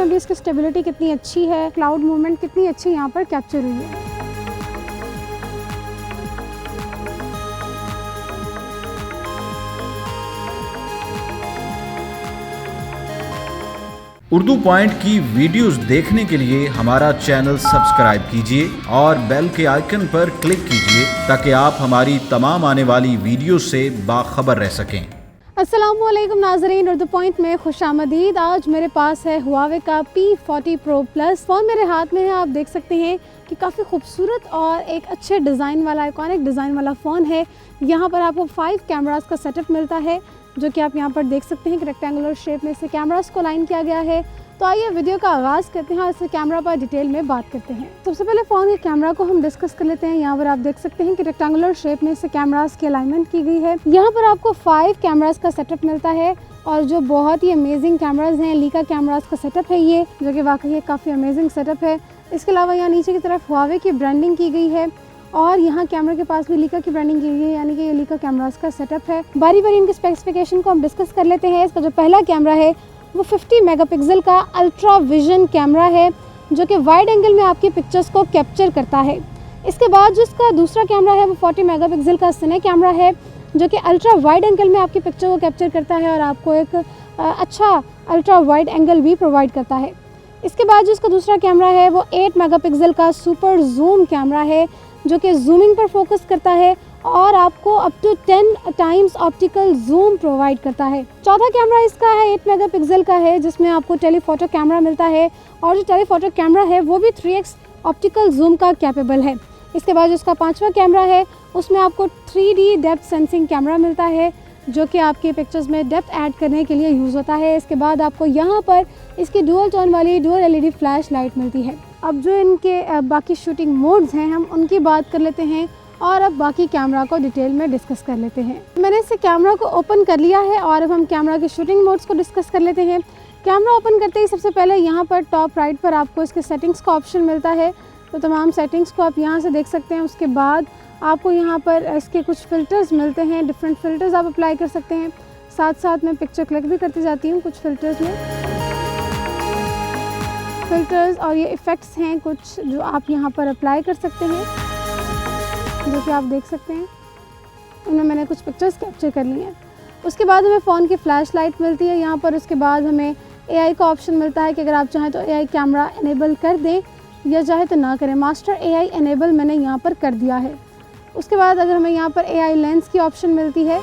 में भी इसकी स्टेबिलिटी कितनी अच्छी है, क्लाउड मूवमेंट कितनी अच्छी यहाँ पर कैप्चर हुई है। उर्दू पॉइंट की वीडियोस देखने के लिए हमारा चैनल सब्सक्राइब कीजिए और बेल के आइकन पर क्लिक कीजिए ताकि आप हमारी तमाम आने वाली वीडियो से बाखबर रह सकें। अस्सलामुअलैकुम नाज़रीन, उर्दू पॉइंट में खुशामदीद। आज मेरे पास है हुआवे का P40 Pro Plus फ़ोन मेरे हाथ में है। आप देख सकते हैं कि काफ़ी खूबसूरत और एक अच्छे डिज़ाइन वाला, आइकॉनिक डिज़ाइन वाला फ़ोन है। यहाँ पर आपको 5 कैमरास का सेटअप मिलता है, जो कि आप यहाँ पर देख सकते हैं कि रेक्टेंगुलर शेप में से कैमरास को लाइन किया गया है। तो आइए वीडियो का आगाज़ करते हैं और इस कैमरा पर डिटेल में बात करते हैं। सबसे पहले फ़ोन के कैमरा को हम डिस्कस कर लेते हैं। यहाँ पर आप देख सकते हैं कि रेक्टेंगुलर शेप में से कैमरास की अलाइनमेंट की गई है। यहाँ पर आपको 5 कैमरास का सेटअप मिलता है और जो बहुत ही अमेजिंग कैमरास हैं, लीका कैमरास का सेटअप है ये, जो कि वाकई काफ़ी अमेजिंग सेटअप है। इसके अलावा यहाँ नीचे की तरफ हुआवे की ब्रांडिंग की गई है और यहाँ कैमरे के पास भी लीका की ब्रांडिंग की गई है, यानी कि ये लीका कैमरास का सेटअप है। बारी बारी इनके स्पेसिफिकेशन को हम डिस्कस कर लेते हैं। इसका जो पहला कैमरा है वो 50 मेगापिक्सल का अल्ट्रा विजन कैमरा है, जो कि वाइड एंगल में आपकी पिक्चर्स को कैप्चर करता है। इसके बाद जो इसका दूसरा कैमरा है वो 40 मेगापिक्सल का सिने कैमरा है, जो कि अल्ट्रा वाइड एंगल में आपकी पिक्चर को कैप्चर करता है और आपको एक अच्छा अल्ट्रा वाइड एंगल भी प्रोवाइड करता है। इसके बाद जो इसका दूसरा कैमरा है वो 8 मेगापिक्सल का सुपर जूम कैमरा है, जो कि जूमिंग पर फोकस करता है और आपको up to 10 times optical zoom provide करता है। चौथा कैमरा इसका है 8 मेगापिक्सल का है, जिसमें आपको टेलीफोटो कैमरा मिलता है और जो टेलीफोटो कैमरा है वो भी 3x ऑप्टिकल जूम का कैपेबल है। इसके बाद जो इसका पांचवा कैमरा है उसमें आपको 3D डेप्थ सेंसिंग कैमरा मिलता है, जो कि आपके पिक्चर्स में डेप्थ ऐड करने के लिए यूज़ होता है। इसके बाद आपको यहाँ पर इसकी डुअल टोन वाली डुअल LED फ्लैश लाइट मिलती है। अब जो इनके बाकी शूटिंग मोड्स हैं हम उनकी बात कर लेते हैं और अब बाकी कैमरा को डिटेल में डिस्कस कर लेते हैं। मैंने इस कैमरा को ओपन कर लिया है और अब हम कैमरा के शूटिंग मोड्स को डिस्कस कर लेते हैं। कैमरा ओपन करते ही सबसे पहले यहाँ पर टॉप राइट पर आपको इसके सेटिंग्स का ऑप्शन मिलता है, तो तमाम सेटिंग्स को आप यहाँ से देख सकते हैं। उसके बाद आपको यहाँ पर इसके कुछ फ़िल्टर्स मिलते हैं, डिफरेंट फ़िल्टर्स आप अप्लाई कर सकते हैं। साथ साथ मैं पिक्चर क्लिक भी करती जाती हूँ कुछ फ़िल्टर्स में। फ़िल्टर्स और ये इफ़ेक्ट्स हैं कुछ जो आप यहाँ पर अप्लाई कर सकते हैं, जो कि आप देख सकते हैं। इनमें मैंने कुछ पिक्चर्स कैप्चर कर ली हैं। उसके बाद हमें फ़ोन की फ़्लैश लाइट मिलती है यहाँ पर। उसके बाद हमें AI का ऑप्शन मिलता है कि अगर आप चाहें तो AI कैमरा इनेबल कर दें या चाहे तो ना करें। मास्टर AI इनेबल मैंने यहाँ पर कर दिया है। उसके बाद अगर हमें यहाँ पर AI लेंस की ऑप्शन मिलती है।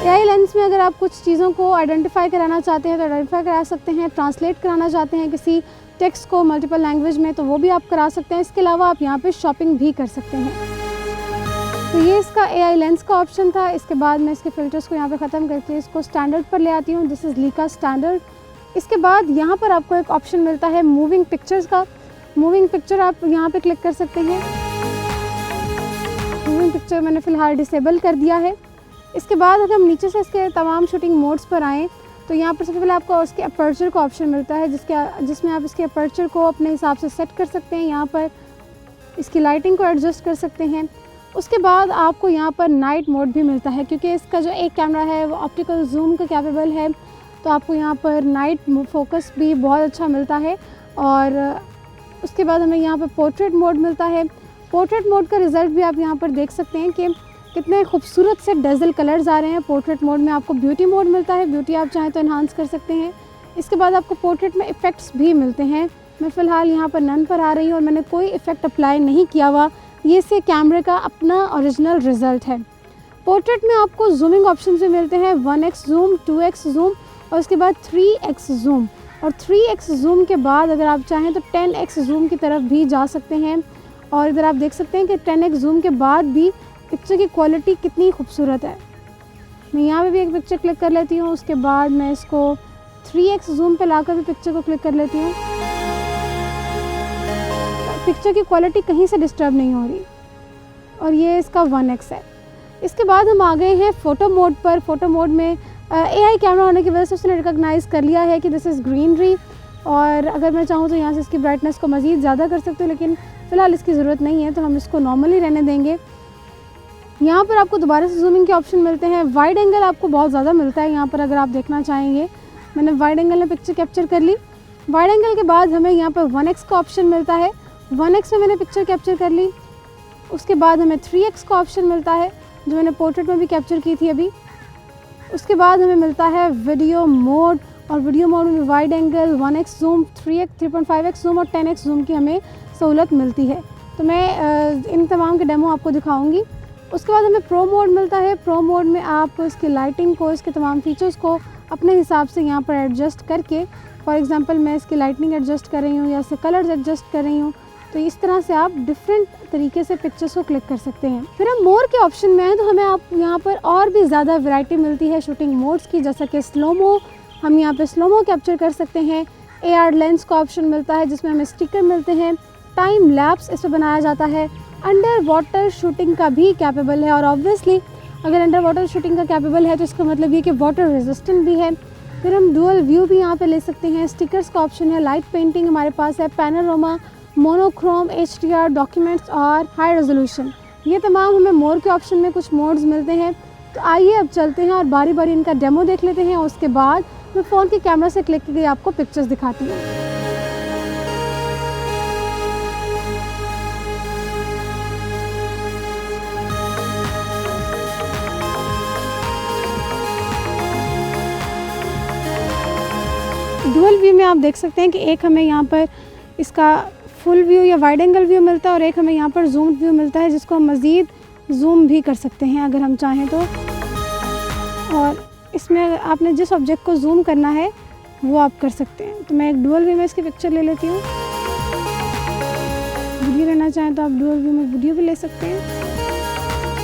AI लेंस में अगर आप कुछ चीज़ों को आइडेंटिफाई कराना चाहते हैं तो आइडेंटिफाई करा सकते हैं। ट्रांसलेट कराना चाहते हैं किसी टेक्स्ट को मल्टीपल लैंग्वेज में तो वो भी आप करा सकते हैं। इसके अलावा आप यहाँ पे शॉपिंग भी कर सकते हैं। तो ये इसका AI लेंस का ऑप्शन था। इसके बाद मैं इसके फ़िल्टर्स को यहाँ पे ख़त्म करके इसको स्टैंडर्ड पर ले आती हूँ। This is Leica standard. इसके बाद यहाँ पर आपको एक ऑप्शन मिलता है मूविंग पिक्चर्स का। मूविंग पिक्चर आप यहाँ पे क्लिक कर सकते हैं। मूविंग पिक्चर मैंने फ़िलहाल डिसेबल कर दिया है। इसके बाद अगर हम नीचे से इसके तमाम शूटिंग मोड्स पर आएँ तो यहाँ पर सबसे पहले आपको उसके अपर्चर का ऑप्शन मिलता है, जिसमें आप इसके अपर्चर को अपने हिसाब से सेट कर सकते हैं। यहाँ पर इसकी लाइटिंग को एडजस्ट कर सकते हैं। उसके बाद आपको यहाँ पर नाइट मोड भी मिलता है, क्योंकि इसका जो एक कैमरा है वो ऑप्टिकल जूम का कैपेबल है, तो आपको यहाँ पर नाइट फोकस भी बहुत अच्छा मिलता है। और उसके बाद हमें यहाँ पर पोर्ट्रेट मोड मिलता है। पोर्ट्रेट मोड का रिज़ल्ट भी आप यहाँ पर देख सकते हैं कि कितने खूबसूरत से डेज़ल कलर्स आ रहे हैं। पोर्ट्रेट मोड में आपको ब्यूटी मोड मिलता है, ब्यूटी आप चाहें तो इन्हांस कर सकते हैं। इसके बाद आपको पोर्ट्रेट में इफ़ेक्ट्स भी मिलते हैं। मैं फ़िलहाल यहाँ पर नन पर आ रही हूँ और मैंने कोई इफ़ेक्ट अप्लाई नहीं किया हुआ। ये से कैमरे का अपना ओरिजिनल रिज़ल्ट है। पोर्ट्रेट में आपको जूमिंग ऑप्शन भी मिलते हैं, 1x जूम, 2x जूम और उसके बाद 3x जूम। और 3x जूम के बाद अगर आप चाहें तो 10x जूम की तरफ भी जा सकते हैं। और इधर आप देख सकते हैं कि 10x जूम के बाद भी पिक्चर की क्वालिटी कितनी खूबसूरत है। मैं यहाँ पे भी एक पिक्चर क्लिक कर लेती हूँ। उसके बाद मैं इसको 3x जूम पे लाकर भी पिक्चर को क्लिक कर लेती हूँ। पिक्चर की क्वालिटी कहीं से डिस्टर्ब नहीं हो रही और ये इसका 1x है। इसके बाद हम आ गए हैं फ़ोटो मोड पर। फ़ोटो मोड में AI कैमरा होने की वजह से उसने रिकॉग्नाइज़ कर लिया है कि दिस इज़ ग्रीनरी, और अगर मैं चाहूँ तो यहाँ से इसकी ब्राइटनेस को मज़ीद ज़्यादा कर सकती हूँ, लेकिन फ़िलहाल इसकी ज़रूरत नहीं है तो हम इसको नॉर्मली रहने देंगे। यहाँ पर आपको दोबारा से जूमिंग के ऑप्शन मिलते हैं। वाइड एंगल आपको बहुत ज़्यादा मिलता है यहाँ पर अगर आप देखना चाहेंगे मैंने वाइड एंगल में पिक्चर कैप्चर कर ली। वाइड एंगल के बाद हमें यहाँ पर 1x का ऑप्शन मिलता है, 1x में मैंने पिक्चर कैप्चर कर ली। उसके बाद हमें 3x का ऑप्शन मिलता है जो मैंने पोर्ट्रेट में भी कैप्चर की थी अभी। उसके बाद हमें मिलता है वीडियो मोड, और वीडियो मोड में wide angle, 1x zoom, 3x 3.5x zoom और 10x जूम की हमें सहूलत मिलती है। तो मैं इन तमाम के डेमो आपको दिखाऊंगी। उसके बाद हमें प्रो मोड मिलता है। प्रो मोड में आप इसकी लाइटिंग को, इसके तमाम फीचर्स को अपने हिसाब से यहाँ पर एडजस्ट करके, फॉर एग्जांपल मैं इसकी लाइटनिंग एडजस्ट कर रही हूँ या इसके कलर्स एडजस्ट कर रही हूँ, तो इस तरह से आप डिफरेंट तरीके से पिक्चर्स को क्लिक कर सकते हैं। फिर हम मोर के ऑप्शन में हैं तो हमें आप यहाँ पर और भी ज़्यादा वैरायटी मिलती है शूटिंग मोड्स की, जैसा कि स्लोमो, हम यहाँ पे स्लोमो कैप्चर कर सकते हैं। AR लेंस का ऑप्शन मिलता है जिसमें हमें स्टिकर मिलते हैं। टाइम लैप्स इसमें बनाया जाता है। अंडर वाटर शूटिंग का भी कैपेबल है, और ऑब्वियसली अगर अंडर वाटर शूटिंग का कैपेबल है तो इसका मतलब ये कि वाटर रेजिस्टेंट भी है। फिर हम डुअल व्यू भी यहाँ पे ले सकते हैं। स्टिकर्स का ऑप्शन है, लाइट पेंटिंग हमारे पास है, पैनोरामा, मोनोक्रोम, HDR, डॉक्यूमेंट्स और हाई रेजोल्यूशन। ये तमाम हमें मोर के ऑप्शन में कुछ मोड्स मिलते हैं। तो आइए अब चलते हैं और बारी बारी इनका डेमो देख लेते हैं। उसके बाद मैं फ़ोन के कैमरा से क्लिक करके आपको पिक्चर्स दिखाती हूँ। डुअल व्यू में आप देख सकते हैं कि एक हमें यहाँ पर इसका फुल व्यू या वाइड एंगल व्यू मिलता है, और एक हमें यहाँ पर जूम व्यू मिलता है जिसको हम मज़ीद जूम भी कर सकते हैं अगर हम चाहें तो। और इसमें आपने जिस ऑब्जेक्ट को जूम करना है वो आप कर सकते हैं। तो मैं एक डुअल व्यू में इसकी पिक्चर ले लेती हूँ। वीडियो लेना चाहें तो आप डुअल व्यू में वीडियो भी ले सकते हैं।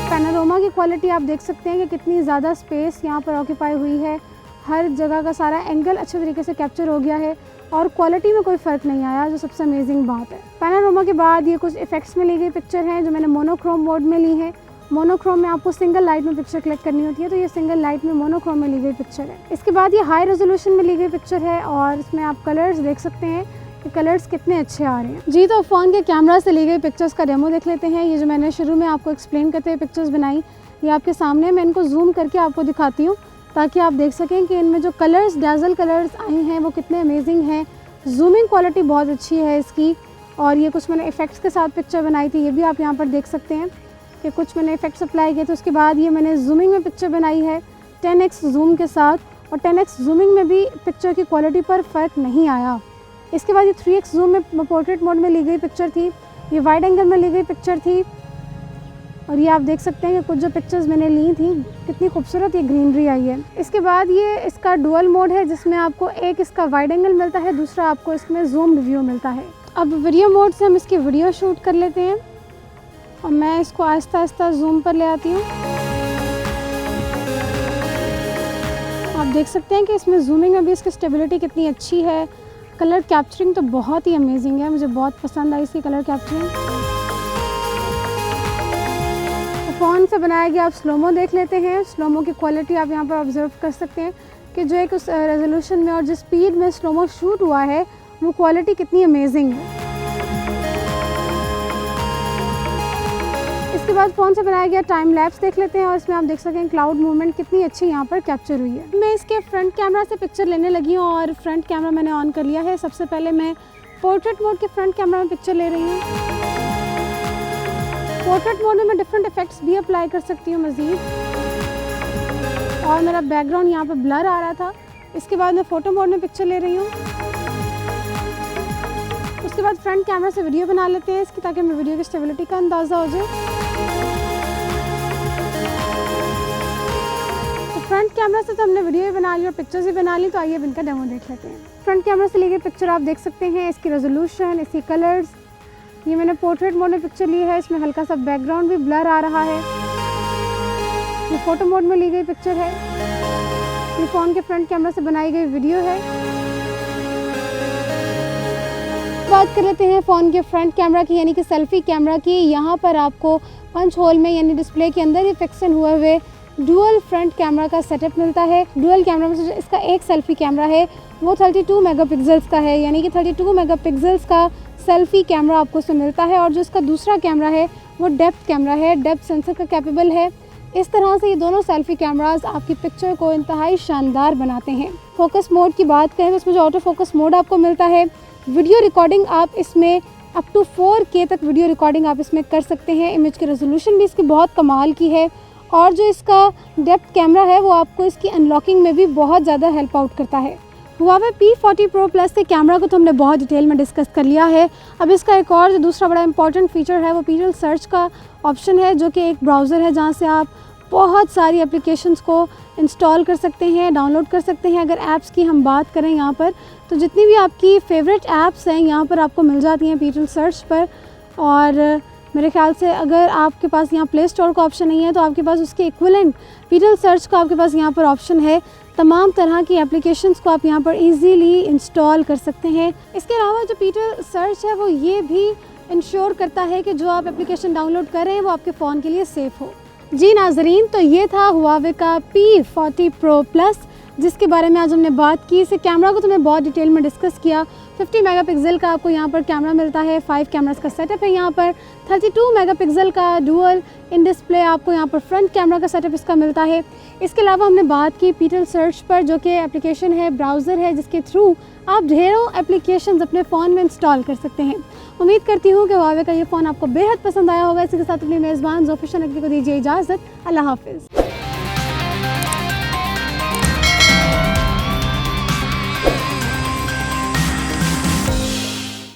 पैनोरामा की क्वालिटी आप देख सकते हैं कि कितनी ज़्यादा स्पेस यहाँ पर ऑक्यूपाई हुई है। हर जगह का सारा एंगल अच्छे तरीके से कैप्चर हो गया है और क्वालिटी में कोई फ़र्क नहीं आया, जो सबसे अमेजिंग बात है। पैनोरामा के बाद ये कुछ इफ़ेक्ट्स में ली गई पिक्चर हैं जो मैंने मोनोक्रोम मोड में ली है। मोनोक्रोम में आपको सिंगल लाइट में पिक्चर क्लिक करनी होती है, तो ये सिंगल लाइट में मोनोक्रोम में ली गई पिक्चर है। इसके बाद ये हाई रेजोल्यूशन में ली गई पिक्चर है, और इसमें आप कलर्स देख सकते हैं कि कलर्स कितने अच्छे आ रहे हैं। जी, तो फ़ोन के कैमरा से ली गई पिक्चर्स का डेमो देख लेते हैं। ये जो मैंने शुरू में आपको एक्सप्लेन करते हुए पिक्चर्स बनाई, ये आपके सामने, मैं इनको जूम करके आपको दिखाती हूँ ताकि आप देख सकें कि इनमें जो कलर्स, डैज़ल कलर्स आई हैं वो कितने अमेजिंग हैं। जूमिंग क्वालिटी बहुत अच्छी है इसकी। और ये कुछ मैंने इफ़ेक्ट्स के साथ पिक्चर बनाई थी, ये भी आप यहाँ पर देख सकते हैं कि कुछ मैंने इफ़ेक्ट्स अप्लाई किए थे। उसके बाद ये मैंने जूमिंग में पिक्चर बनाई है 10x जूम के साथ, और 10x जूमिंग में भी पिक्चर की क्वालिटी पर फ़र्क नहीं आया। इसके बाद ये 3x जूम में पोर्ट्रेट मोड में ली गई पिक्चर थी, ये वाइड एंगल में ली गई पिक्चर थी, और ये आप देख सकते हैं कि कुछ जो पिक्चर्स मैंने ली थी कितनी खूबसूरत ये ग्रीनरी आई है। इसके बाद ये इसका डुअल मोड है जिसमें आपको एक इसका वाइड एंगल मिलता है, दूसरा आपको इसमें जूम व्यू मिलता है। अब वीडियो मोड से हम इसकी वीडियो शूट कर लेते हैं, और मैं इसको आहिस्ता आहिस्ता जूम पर ले आती हूँ। आप देख सकते हैं कि इसमें जूमिंग में भी इसकी स्टेबिलिटी कितनी अच्छी है। कलर कैप्चरिंग तो बहुत ही अमेजिंग है, मुझे बहुत पसंद आई इसकी कलर कैप्चरिंग। फ़ोन से बनाया गया आप स्लोमो देख लेते हैं। स्लोमो की क्वालिटी आप यहाँ पर ऑब्जर्व कर सकते हैं कि जो एक उस रेजोल्यूशन में और जिस स्पीड में स्लोमो शूट हुआ है वो क्वालिटी कितनी अमेजिंग है। इसके बाद फ़ोन से बनाया गया टाइम लैप्स देख लेते हैं, और इसमें आप देख सकते हैं क्लाउड मूवमेंट कितनी अच्छी यहाँ पर कैप्चर हुई है। मैं इसके फ्रंट कैमरा से पिक्चर लेने लगी हूँ, और फ्रंट कैमरा मैंने ऑन कर लिया है। सबसे पहले मैं पोर्ट्रेट मोड के फ्रंट कैमरा में पिक्चर ले रही हूँ। पोर्ट्रेट मोड में मैं डिफरेंट इफेक्ट्स भी अप्लाई कर सकती हूँ मज़ीद, और मेरा बैकग्राउंड यहाँ पर ब्लर आ रहा था। इसके बाद मैं फ़ोटो मोड में पिक्चर ले रही हूँ। उसके बाद फ्रंट कैमरा से वीडियो बना लेते हैं इसकी, ताकि हमें वीडियो की स्टेबिलिटी का अंदाज़ा हो जाए। तो फ्रंट कैमरा से तो हमने वीडियो भी बना ली और पिक्चर्स भी बना ली, तो आइए अब इनका डेमो देख लेते हैं। फ्रंट कैमरा से ली गई पिक्चर आप देख सकते हैं, इसकी रेजोल्यूशन, इसकी कलर्स। ये मैंने पोर्ट्रेट मोड में पिक्चर ली है, इसमें हल्का सा बैकग्राउंड भी ब्लर आ रहा है। ये फ़ोटो मोड में ली गई पिक्चर है। ये फ़ोन के फ्रंट कैमरा से बनाई गई वीडियो है। बात कर लेते हैं फ़ोन के फ्रंट कैमरा की, यानी कि सेल्फ़ी कैमरा की। यहाँ पर आपको पंच होल में यानी डिस्प्ले के अंदर ही फिक्सन हुए हुए डुअल फ्रंट कैमरा का सेटअप मिलता है। डुअल कैमरा में से इसका एक सेल्फ़ी कैमरा है वो 32 मेगापिक्सल्स का है, यानी कि 32 मेगापिक्सल्स का सेल्फ़ी कैमरा आपको उसमें मिलता है। और जो इसका दूसरा कैमरा है वो डेप्थ कैमरा है, डेप्थ सेंसर का कैपेबल है। इस तरह से ये दोनों सेल्फी कैमरास आपकी पिक्चर को इंतहाई शानदार बनाते हैं। फोकस मोड की बात करें तो इसमें जो ऑटो फोकस मोड आपको मिलता है, वीडियो रिकॉर्डिंग आप इसमें अप टू 4K तक वीडियो रिकॉर्डिंग आप इसमें कर सकते हैं। इमेज की रेजोल्यूशन भी इसकी बहुत कमाल की है और जो इसका डेप्थ कैमरा है वो आपको इसकी अनलॉकिंग में भी बहुत ज़्यादा हेल्प आउट करता है। Huawei P40 Pro Plus के कैमरा को तो हमने बहुत डिटेल में डिस्कस कर लिया है। अब इसका एक और जो दूसरा बड़ा इंपॉर्टेंट फीचर है वो पिक्सल सर्च का ऑप्शन है, जो कि एक ब्राउज़र है जहाँ से आप बहुत सारी एप्लीकेशंस को इंस्टॉल कर सकते हैं, डाउनलोड कर सकते हैं। अगर ऐप्स की हम बात करें यहाँ पर तो जितनी भी आपकी फेवरेट ऐप्स हैं यहाँ पर आपको मिल जाती हैं पिक्सल सर्च पर। और मेरे ख्याल से अगर आपके पास यहाँ प्ले स्टोर का ऑप्शन नहीं है तो आपके पास उसके इक्विवेलेंट पिक्सल सर्च का आपके पास यहाँ पर ऑप्शन है। तमाम तरह की एप्लीकेशंस को आप यहाँ पर इजीली इंस्टॉल कर सकते हैं। इसके अलावा जो पिक्सल सर्च है वो ये भी इंश्योर करता है कि जो आप एप्लीकेशन डाउनलोड कर रहे हैं वो आपके फ़ोन के लिए सेफ़ हो। जी नाज़रीन, तो ये था Huawei का P40 Pro Plus जिसके बारे में आज हमने बात की। इसे कैमरा को तो मैं बहुत डिटेल में डिस्कस किया। 50 मेगापिक्सल का आपको यहाँ पर कैमरा मिलता है, 5 कैमरास का सेटअप है यहाँ पर। 32 मेगापिक्सल का डुअल इन डिस्प्ले आपको यहाँ पर फ्रंट कैमरा का सेटअप इसका मिलता है। इसके अलावा हमने बात की पिक्सल सर्च पर, जो कि एप्लीकेशन है, ब्राउज़र है, जिसके थ्रू आप ढेरों एप्लीकेशंस अपने फ़ोन में इंस्टॉल कर सकते हैं। उम्मीद करती हूँ कि Huawei का ये फ़ोन आपको बेहद पसंद आया होगा। इसी के साथ अपनी मेज़बान ज़ोफिशा नकवी को दीजिए इजाज़त। अल्लाह हाफ़िज़।